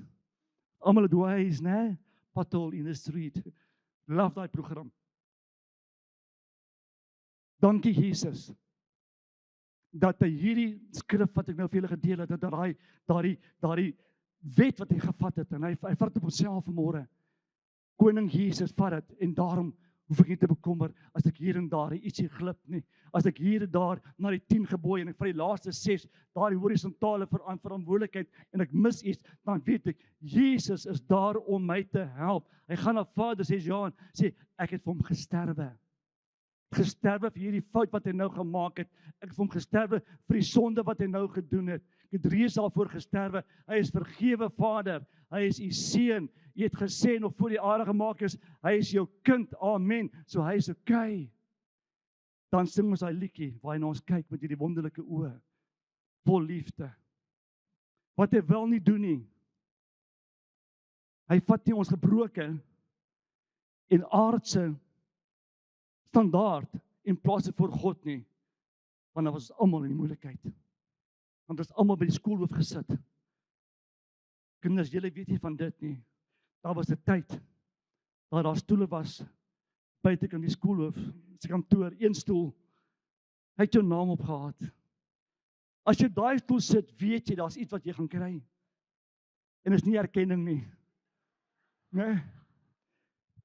Almal het ways, né? Pothole in the street. Love daai program. Dankie Jesus. Dat hy hierdie skrif wat ek nou vir julle gedeel het, dat daardie wet wat hy gevat het en hy vat dit op homself vanmôre. Koning Jesus vat dit en daarom hoef ek nie te bekommer as ek hier en daar ietsie glip nie. As ek hier en daar na die 10 gebooie en ek vir die laaste 6 daardie horisontale verantwoordelikheid en ek mis iets, dan weet ek Jesus is daar om my te help. Hy gaan na Vader sê Johan, sê ek het vir hom gesterwe. Gesterwe vir hierdie fout wat hy nou gemaak het. Ek het vir hom gesterwe vir die sonde wat hy nou gedoen het. Ek het reeds daarvoor gesterwe. Hy is vergewe Vader. Hy is u seun. Jy het gesê nog voor die aarde gemaak is, hy is jou kind. Amen. So hy is okay. Dan sing ons daai liedjie waar hy na ons kyk met hierdie wonderlike oë vol liefde. Wat hy wel nie doen nie. Hy vat nie ons gebroke en aardse standaard in plaas voor God nie. Want dan was ons almal in die moeilikheid. Want ons almal by die skoolhoof gesit. Kinders, julle weet nie van dit nie. Daar was 'n tyd waar daar stoele was buite in die skoolhoof, se kantoor, een stoel. Hy het jou naam opgehad. As jy daai stoel sit, weet jy daar's iets wat jy gaan kry. En is nie erkenning nie. Nee.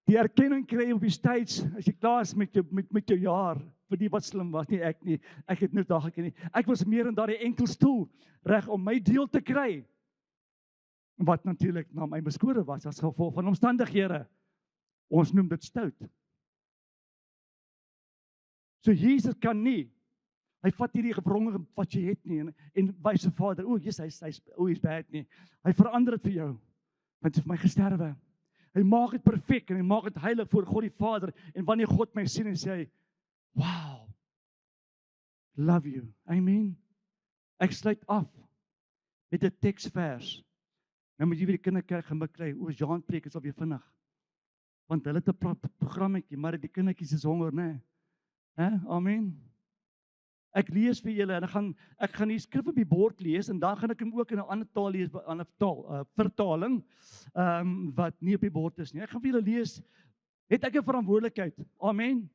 Die erkenning kry jy op die stage as jy klaar is met jou jaar, vir die wat slim was, nie ek nie. Ek het net daar geken nie. Ek was meer in daardie enkel stoel reg om my deel te kry. Wat natuurlik na my beskore was as gevolg van omstandighede. Ons noem dit stout. So Jesus kan nie. Hy vat hierdie gebronge wat jy het nie en wys sy Vader, hy's bad nie. Hy verander dit vir jou. Want hy het vir my gesterwe. Hy maak dit perfek en hy maak dit heilig voor God die Vader. En wanneer God my sien en sê hy, wow, love you. Amen. Ek sluit af met 'n teksvers. Nou moet jy weer die kinderkerk gaan bekry. O, Jean preek is alweer vinnig. Want hulle het 'n programmetjie, maar die kindertjies is honger, né? Amen. Ek lees vir julle en ek gaan die skrif op die bord lees en dan gaan ek hom ook in 'n ander taal lees, 'n ander taal, vertaling wat nie op die bord is nie. Ek gaan vir julle lees. Het ek 'n verantwoordelikheid? Amen.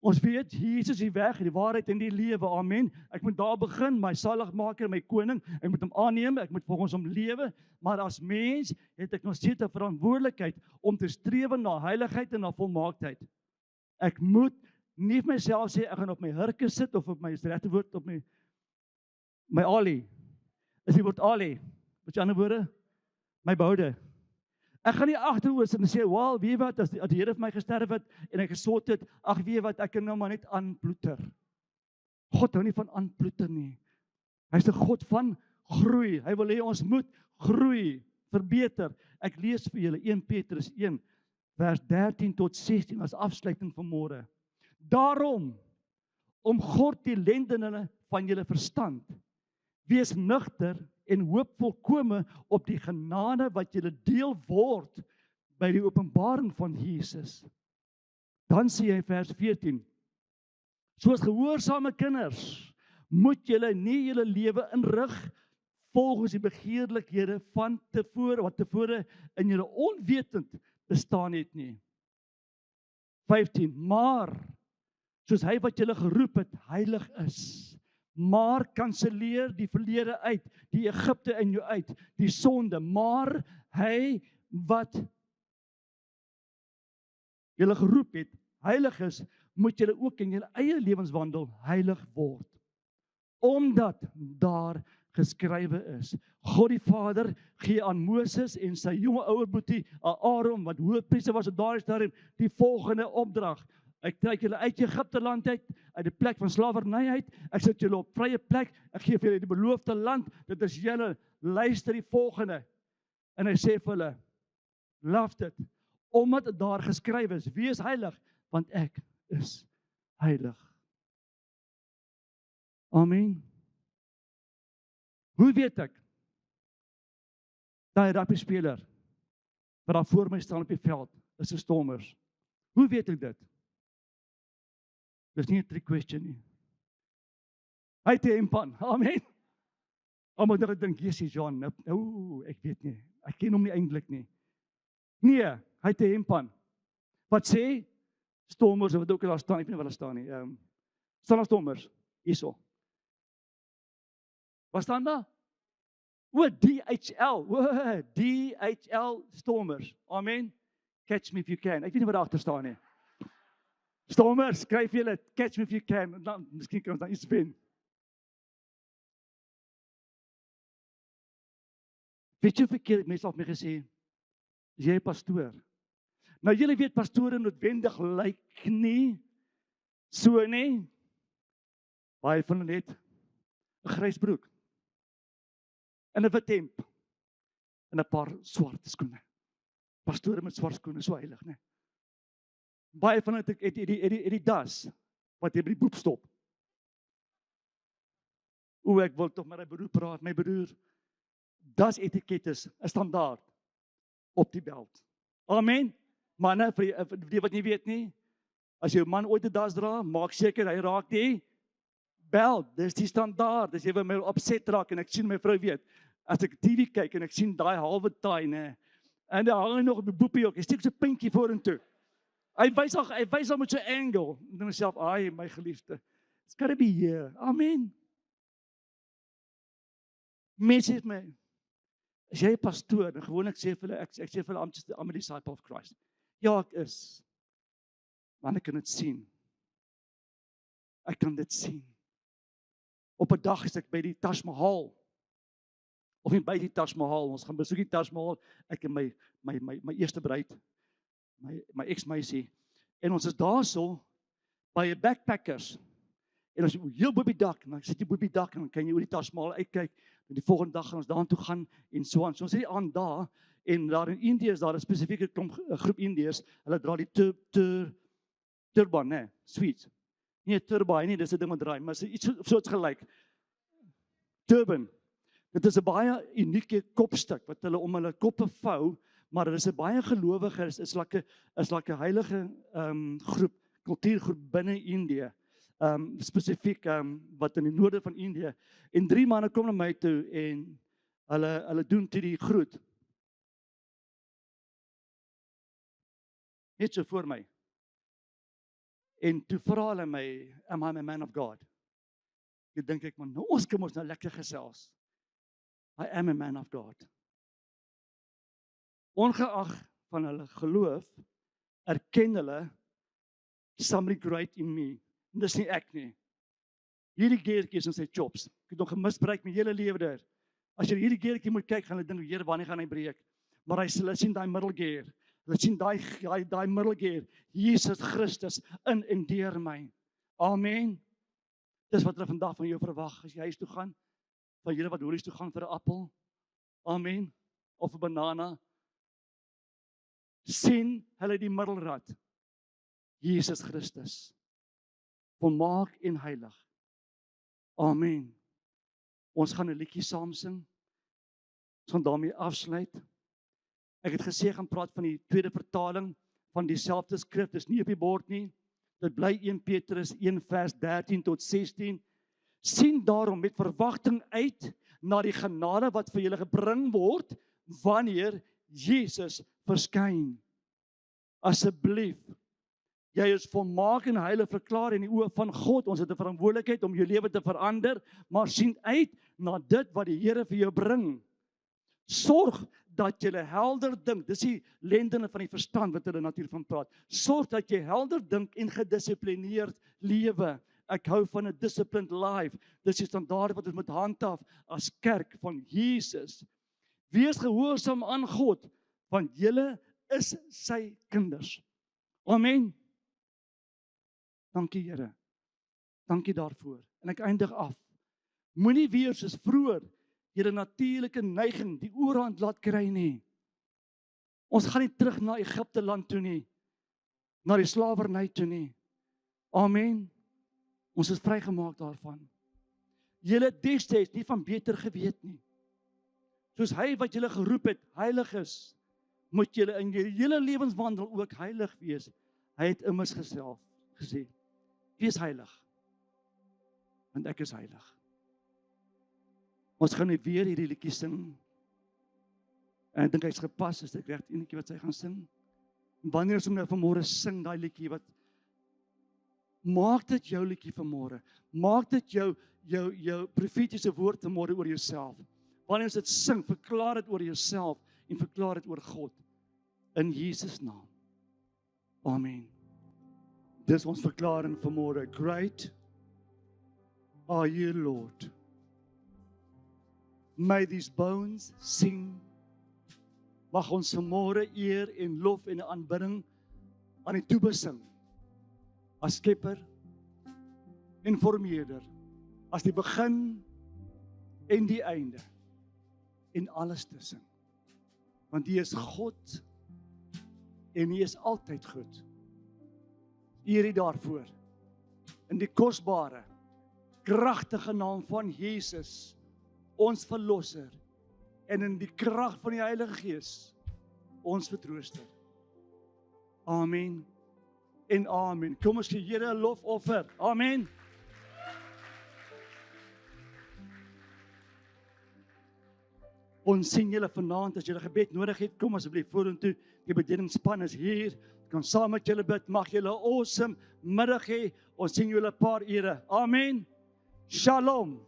Ons weet Jesus is die weg, die waarheid en die lewe. Amen. Ek moet daar begin, my saligmaker, my koning. Ek moet hom aanneem, ek moet volgens hom lewe, maar as mens het ek nog steeds 'n verantwoordelikheid om te streef na heiligheid en na volmaaktheid. Ek moet nie vir myself sê ek gaan op my hurke sit of op my regte woord op my ali. Is die woord ali? Met ander woorde, my boude. Ek gaan nie agteroor sit en sê, "Wel, weet wat, as die Here vir my gesterf het en ek gesond het, ag weet wat, ek kan nou maar net aanploeter." God hou nie van aanploeter nie. Hy's 'n God van groei. Hy wil hê ons moet groei, verbeter. Ek lees vir julle 1 Petrus 1 vers 13 tot 16 as afsluiting van môre. Daarom, omgord die lendene van julle verstand, wees nugter en hoop volkome op die genade wat julle deel word by die openbaring van Jesus. Dan sê hy vers 14, soos gehoorsame kinders, moet julle nie julle lewe inrig volgens die begeerlikhede van tevore, wat tevore in julle onwetend bestaan het nie. 15, maar soos hy wat julle geroep het, heilig is, maar kanselleer die verlede uit, die Egipte in jou uit, die sonde, maar hy wat julle geroep het, heilig is, moet julle ook in julle eie lewenswandel heilig word, omdat daar geskrywe is. God die Vader gee aan Moses en sy jonge ouerboetie, Aaron, wat hoofpriester was op daardie stadium, die volgende opdrag. Ek trek julle uit Egipte land uit die plek van slawerny uit. Ek sit julle op vrye plek. Ek gee vir julle die beloofde land. Dit is julle, luister die volgende. En hy sê vir hulle, love dit, omdat dit daar geskrywe is, wees heilig, want ek is heilig. Amen. Hoe weet ek? Daai rugby-speler wat daar voor my staan op die veld, is 'n Stormers. Hoe weet ek dit? Dis nie 'n trick question nie. Hy het 'n impan. Amen. Almal dink, Jesus John, ek weet nie. Ek ken hom nie eintlik nie. Nee, hy het 'n hemp aan. Wat sê? Stormers, of wat ook al daar staan, ek weet nie wat daar staan nie. Staan daar stormers? Hierso. Wat staan daar? DHL. DHL stormers. Amen. Catch me if you can. Ek weet nie wat daar agter staan nie. Stormers, skryf julle, catch me if you can. Dan miskien kan ons dan iets wen. Weet jy verkeerd mense het my gesê, is jy 'n pastoor? Nou julle weet pastore noodwendig lyk nie so nie. Baie van hulle het 'n grys broek en 'n wit hemp en 'n paar swart skoene. Pastore met swart skoene, so heilig, né? Baie van hulle het die das wat jy by die boep stop. Ek wil tog met my broer praat, my broer. Das etiket is 'n standaard op die beld. Amen. Manne, vir die wat nie weet nie, as jou man ooit 'n das dra, maak seker hy raak die beld. Dis die standaard. As jy vir my opset raak en ek sien my vrou weet, as ek TV kyk en ek sien daai halwe taai, nê, en daar hang nog 'n boepie ook. Hy steek so 'n puntjie vorentoe. Hy wys al met so 'n angle. En dan myself, "Ai, my geliefde. It's got to be here." Amen. Mense sê my, as jy 'n pastoor, en gewoonlik sê vir hulle, ek sê vir hulle, I'm a disciple of Christ. Ja, ek is. Want ek kan dit sien. Ek kan dit sien. Op 'n dag is ek by die Taj Mahal. Of nie by die Taj Mahal, ons gaan besoek die Taj Mahal, ek en my eerste bruid, my ex-meisie, en ons is daarso by 'n backpackers, en ons is heel bo op die dak, en dan sit jy bo op die dak, en dan kan jy oor die Taj Mahal uitkyk, en die volgende dag gaan ons daartoe gaan, en so aan, so ons sit aan daar, en daar in Indië is daar 'n spesifieke groep Indiërs, hulle dra die turban, né, sweets, nie 'n turban nie, dis 'n ding wat draai, maar iets soos gelyk, turban. Dit is 'n baie unieke kopstuk wat hulle om hulle koppe vou, maar dit is 'n baie gelowiges, is like 'n heilige groep, kultuurgroep binne Indië, spesifiek wat in die noorde van Indië. En 3 manne kom na my toe en hulle doen toe die groet. Net so voor my. En toe vra hulle my, "Am I a man of God?" Ek dink man, ons kom ons nou lekker gesels. I am a man of God. Ongeag van hulle geloof, erken hulle somebody great in me. En dis nie ek nie. Hierdie geertjie is in sy chops. Ek het nog gemisbruik my hele lewe daar. As jy hierdie geertjie moet kyk, gaan hulle dink, Here, wanneer gaan hy breek? Maar hulle sien daai middelgeer. Hulle sien daai middelgeer. Jesus Christus in en deur my. Amen. Dis wat hulle vandag van jou verwag as jy huis toe gaan. Van julle wat huis toe gaan vir 'n appel. Amen. Of 'n banana. Sien hulle die middelrad. Jesus Christus. Volmaak en heilig. Amen. Ons gaan 'n liedjie saam sing. Ons gaan daarmee afsluit. Ek het gesê gaan praat van die tweede vertaling van dieselfde skrif. Dis nie op die bord nie. Dit bly 1 Petrus 1 vers 13 tot 16. Sien daarom met verwagting uit na die genade wat vir julle gebring word wanneer Jesus verskyn. Asseblief, jy is volmaak en heilig verklaar in die oë van God. Ons het 'n verantwoordelikheid om jou lewe te verander, maar sien uit na dit wat die Here vir jou bring. Sorg dat jy helder dink. Dis die lendene van die verstand wat hulle natuurlik van praat. Sorg dat jy helder dink en gedissiplineerd lewe. Ek hou van 'n disciplined life. Dis die standaarde wat ons moet handhaaf as kerk van Jesus. Wees gehoorsaam aan God, want julle is sy kinders. Amen. Dankie Here. Dankie daarvoor. En ek eindig af. Moenie weer soos vroeër julle natuurlike neiging die oorhand laat kry nie. Ons gaan nie terug na Egipte land toe nie. Na die slawerny toe nie. Amen. Ons is vrygemaak daarvan. Julle destyds nie van beter geweet nie. Soos hy wat julle geroep het, heilig is, moet julle in julle hele lewenswandel ook heilig wees. Hy het immers geself gesê, wees heilig, want ek is heilig. Ons gaan net weer hierdie liedjie sing. En ek dink hy's gepas, is dit reg enetjie wat sy gaan sing. En wanneer ons hom nou vanmôre sing, daai liedjie wat maak dit jou liedjie vanmôre. Maak dit jou profetiese woord vanmôre oor jouself. Wanneer ons dit sing, verklaar dit oor jouself en verklaar dit oor God. In Jesus naam. Amen. Dis ons verklaring vanmôre. Great are you, Lord. May these bones sing. Mag ons vanmôre eer en lof en aanbidding aan U toebesing. As Skepper en Vormeerder, as die begin en die einde en alles tussen. Want U is God en U is altyd goed. Eer U daarvoor. In die kosbare, kragtige naam van Jesus, ons verlosser, en in die krag van die Heilige Gees, ons vertrooster. Amen en amen. Kom ons gee Here 'n lofoffer. Amen. Ons sien julle vanaand, as julle gebed nodig het, kom asseblief vorentoe. Die bedieningsspan is hier. Kan saam met julle bid. Mag julle 'n awesome middag hê. Ons sien julle 'n paar ure. Amen. Shalom.